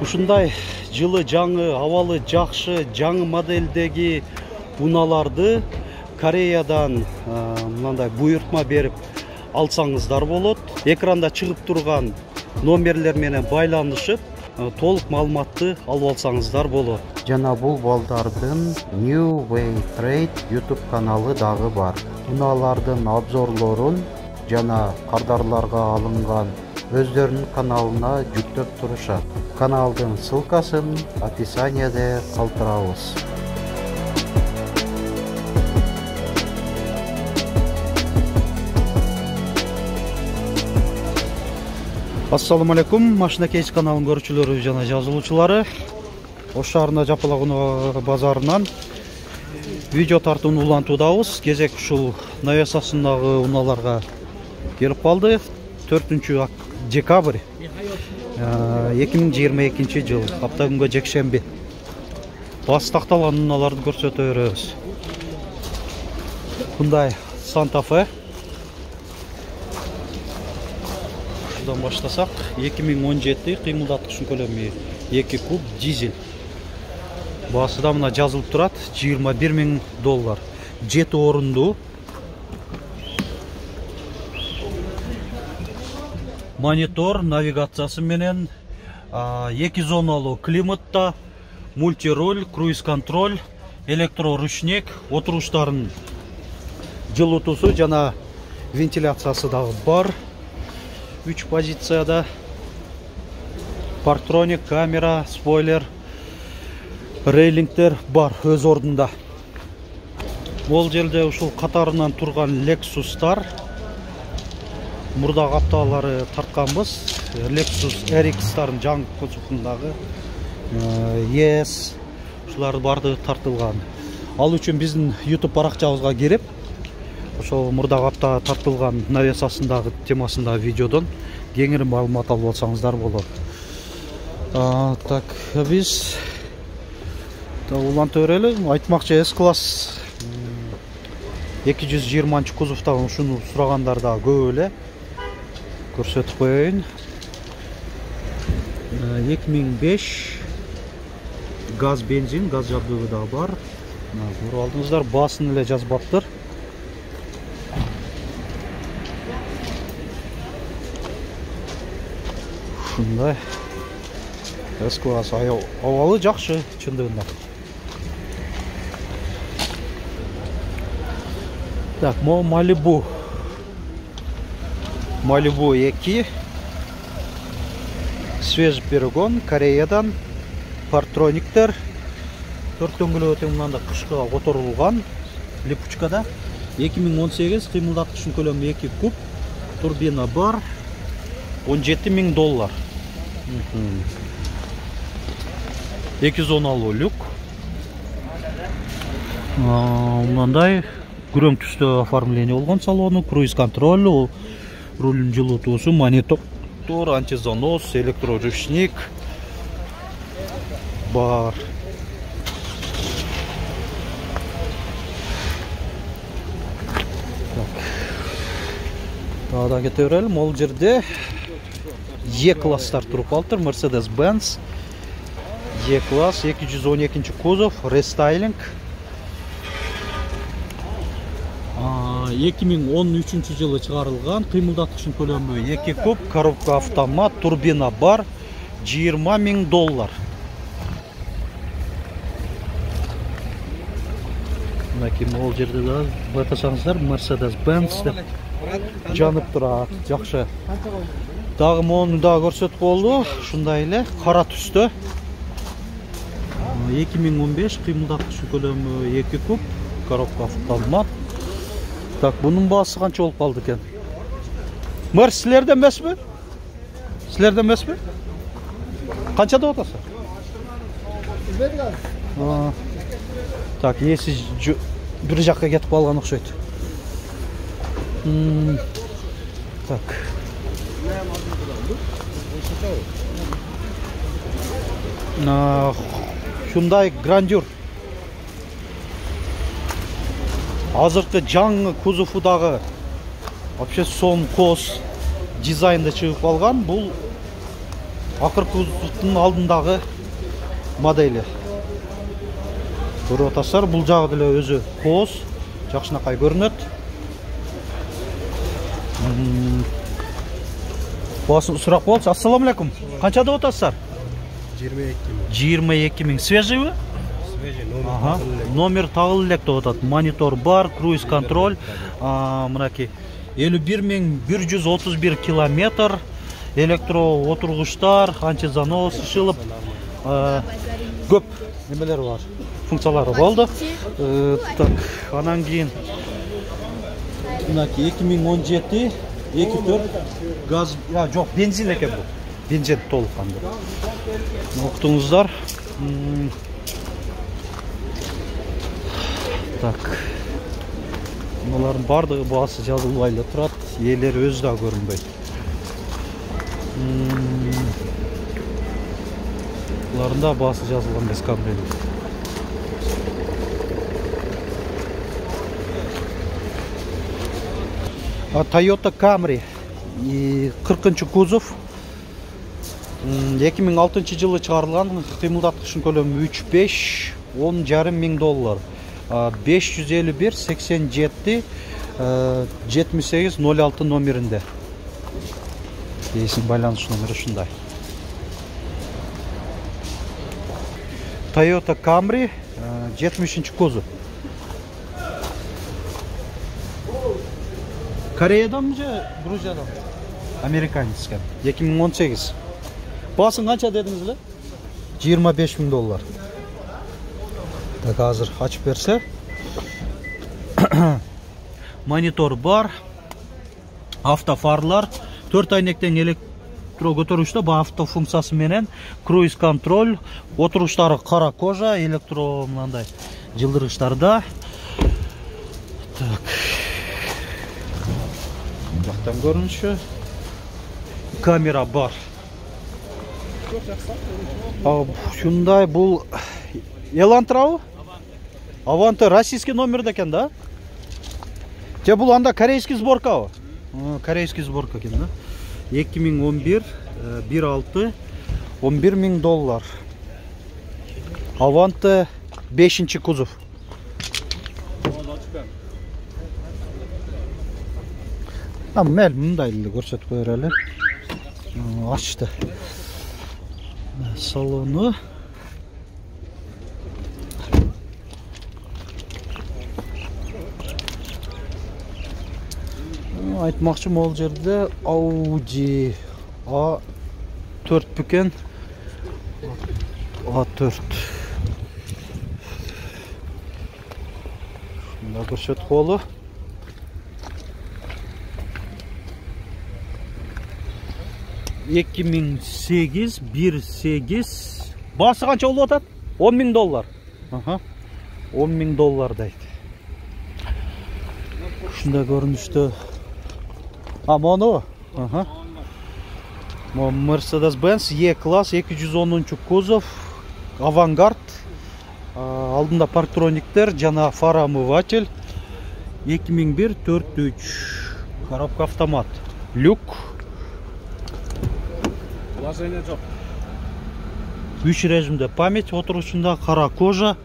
Ушундай жылы жаңы, абалы жакшы, жаңы модельдеги унааларды Кореядан мындай буйртма берип алсаңыздар болот. Экранда чыгып турган номерлер менен байланышып, толук маалыматты алып алсаңыздар болот. Жана бул балдардын New Way Trade YouTube каналы дагы бар. Унаалардын обзорлорун жана кардарларга алынган өздөрүнүн каналына жүктөп турушат. Каналдын ссылкасын описанияда калтырабыз. Ассаламу алейкум, Машина Кейс каналынын көрүүчүлөрү жана жазылуучулары. Ош шаарына Жапалагуна базарынан видео тартууну улантуудабыз. Кезек ушул навесасындагы унааларга келип калды. 4 декабрь 2022 жыл, апта күнгө жекшемби. Басы такталган унааларды көрсөтө беребиз. Мындай Santa Fe. Şuradan başlasak, 2017 кыймылдаткычтын көлөмү 2 куб дизель. Басы да мына жазылып турат, $21,000. 7 орунду. Монитор, навигациясы менен, 2 зоналуу климатта, мультируль, круиз-контроль, электроручник, отуруштардын жылытуусу жана вентиляциясы дагы бар. 3 позицияда. Парктроник, камера, спойлер, рейлингтер бар өз ордунда. Бул жерде ушул катарынан турган Lexustар. Мурда капталары тартканбыз. Lexus RX-тардын жаңы кузовундагы ES ушулар барды тартылган. Ал үчүн биздин YouTube баракчабызга кирип, ошол мурда капта тартылган навесасындагы темасындагы видеодон кеңири маалымат алып алсаңыздар болот. Так, биз улантып берели. Айтмакчы S-класс 220 кузовтагы ушуну сурагандар да көп эле. Көрсөтүп коеюн. 2005 газ бензин, газ жабдыгы да бар. Көрүп алдыңыздар, басын эле жазбаптыр. Ушундай S-класс абалы жакшы чындыгында. Так, Malibu 2 свежий перегон, Кореядан, парктрониктер, 4 дөңгөлөк мында кышкыга которулган липучкада. 2018 кыймылдаткычтын көлөмү 2 куб, турбина бар, $17,000. 2 зоналуу люк. Мындай күрөң түстө оформление болгон салону, круиз-контроль, руль жылытуусу, монитор, антизанос, электроручник бар. Тада кете берели. Могул жерде E-класстар туруп калыптыр. Mercedes-Benz E-класс 212 кузов, рестайлинг. 2013 жылы чыгарылган, кыймылдаткычтын көлөмү 2 куб, коробка автомат, турбина бар, $20,000. Мынакей могул жерде да байкасаңыздар, Mercedes-Benz деп жанып турат, жакшы. Дагы мону да көрсөтүп болду, ушундай эле кара түстө. 2015 кыймылдаткычтын көлөмү 2 куб, коробка автомат. Так, bunun баасы канча болуп калды экен? Мэр, силерден эмеспи? Силерден эмеспи? Канча деп атасың? Так, эси бир жакка кетип калган окшойт. Так. Hyundai Grandeur. Азыркы жаңы кузову дагы вообще сон кос дизайнда чыгып калган. Бул акыркы кузовдун алдындагы модели. Көрүп атасыздар, бул жагы деле өзү кооз, жакшынакай көрүнөт. Басын сурак болчу. Ассаламу алейкум. Канча деп атасыздар? 22 миң. Свежий вы? Свежий, Номер тагыл элек деп атат. Монитор бар, круиз контроль. Мынакей 51.131 километр. Электро отургучтар, антизанос ишылып, көп немелер бар. Функциялары болду. Так, анан кийин мынакей 2017 2.4 газ, жок, бензин экен бул. Бензин толук кандай. Уктуңуздар. Так. Булардын бардыгы баасы жазылбай эле турат, ээлери өзү да көрүнбөйт. Булардын да баасы жазылган эмес Камринин. Toyota Camry 40 кузов 2006 жылы чыгарылган, кыймылдаткычын көлөмү 3.5 $10,5 миң. 551 87 78 06 номеринде. Есин байланыш номери ушундай. Toyota Camry 70 кузов. Кореядан же Грузиядан? Американец экен. 2018. Баасын канча дедиңиз эле? $25 миң. Так, азыр ачып берсе. Монитор бар. Автофарлар, 4 айнектен электро көтөрүштө ба авто функциясы менен, круиз контроль, отуруштары кара кожа, электро мындай жылдыргычтарда. Так. Жактан көрүнүшү. Камера бар. Шундай бул Елантрау? Аванты российский номер экен да? Же бул анда корейский сборка? Корейский сборка экен да? 2011 1.6 $11 миң. Аванты 5 кузов. Мэл мындай эле көрсөтүп коер эле. Ачты. Салону. Айтмакчы могул жерде Audi A4 бүкен. A4. Мында көрсөтүп колу. $2008 1.8. Басы канча болуп атат? $10 миң. $10 миң дейт. Ушундай көрүнүштө. Моно. Mercedes-Benz E-класс 210 кузов, авангард. Алдында парктрониктер жана фара омыватель. 2001 4.3. Коробка автомат. Люк. Положение жок. 3 режимде память отурушунда, кара кожа.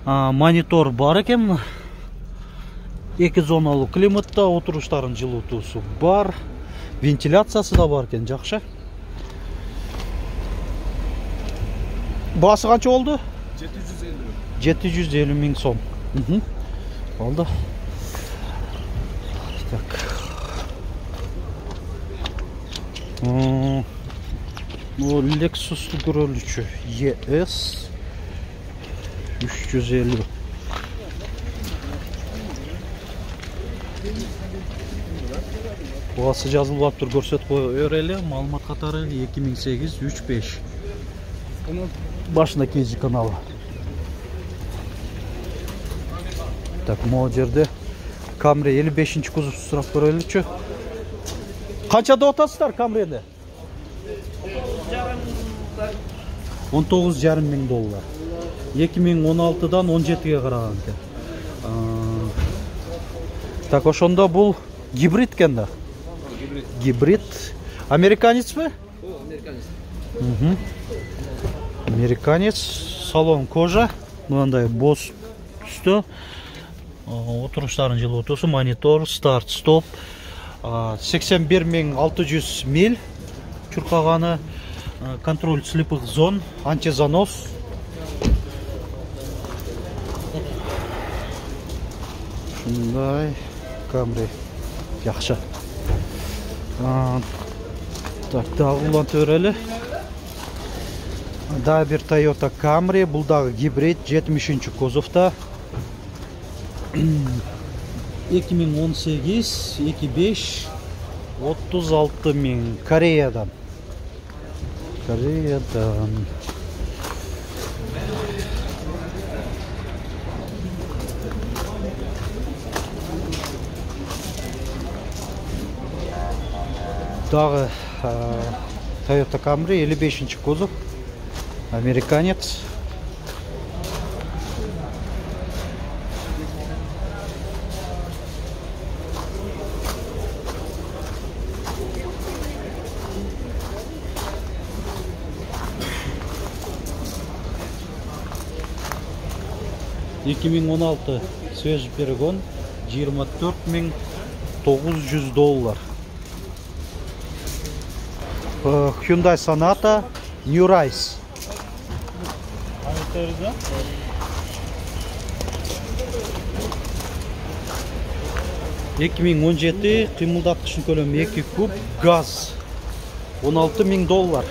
Монитор бар экен. 2 зоналуу климатта, отуруштарын жылытуусу бар. Вентиляциясы да бар экен, жакшы. Баасы канча болду? 750 миң сом. Болду. Так. Lexus көрөлүчү ES 350. Баасы жазылып тур, көрсөтүп коер эле. Маалымат катары 2008 3.5. Башында кези каналы. Так, могул жерде Camry 55 кузов сурап көрөлүчү. Канча деп атасыздар Camry'де? $19,5 миң. 2016-дан 17-ге караган экен. Так, ошондо бул гибрид экен да. Гибрид. Американецпи? Американец. Американец, салон кожа, мынандай боз түсті. Отырыштарын жылы отысы, монитор, старт, стоп. 81.600 миль чуркаганы, контроль слепых зон, антизанос. Шундай Camry яхшы. Так, дагы улан төрелі. Да, bir Toyota Camry, бұл дағы гибрид, 70-ші кузовта. 2018, 25, 36 min Koreyadan. Дағы Toyota Camry, 55-ші кузов. Американец. $2016 свежий перегон, $24.900. Hyundai Sonata New Rise. 2017 кыймылдаткычын көлөмү 2 куб газ, $16.000.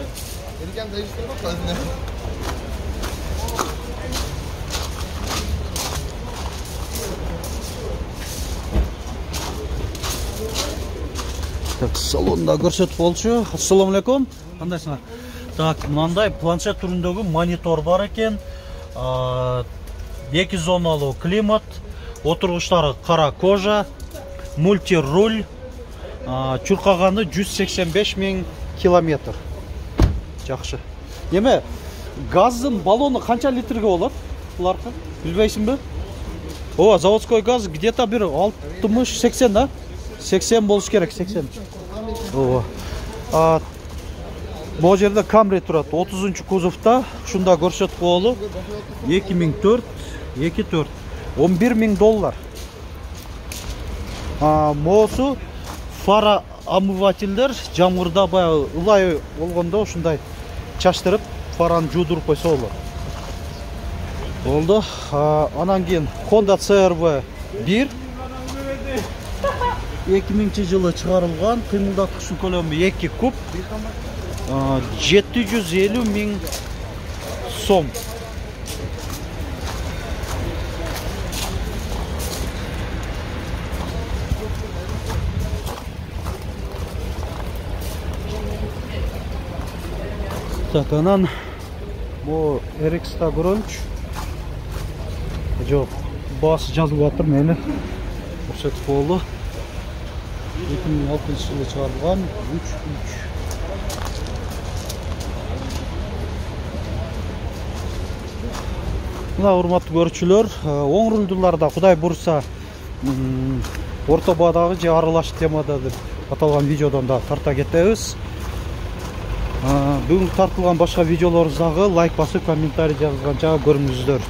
Так, салонда көрсөтүп болчу. Ассаламу алейкум. Кандайсыңар? Так, мынандай планшет түрүндөгү монитор бар экен. 2 зоналуу климат, отургучтары кара кожа, мультируль, чуркаганы 185.000 километр. Жакшы. Эме газдын баллону канча литрге болот? Буларкы билбейсиңби? О, заводской газ где-то бир 60-80, да? 80 болуш керек, 80. О. Бұл жерде Camry турат, 30-ші кузовта, шунда көрсөтүп болу. 2004, $11.000. Моосу фара омывательдер, жамгырда баягы ылай болгондо ушундай чачтырып, фараны жуудуруп койсо болот. Болду. Анан кийин Honda CR-V 1 2000 жылы чыгарылган, кыймылдаткычын көлөмү 2 куб, 750.000 сом. Так, анан бу RX-та көрөлүчү. Жок, баасы жазылып атыр, мени көрсөтүп болду. 2006 жылы чыгарылган 3. Мына урматтуу көрүүчүлөр, оң рулдуларда Кудай бурса орто баадагы же аралаш темада деп аталган видеодон да тарта кетебиз. Бүгүн тартылган башка видеолорубуздагы лайк басып, комментарий жазганча көрүңүздөр.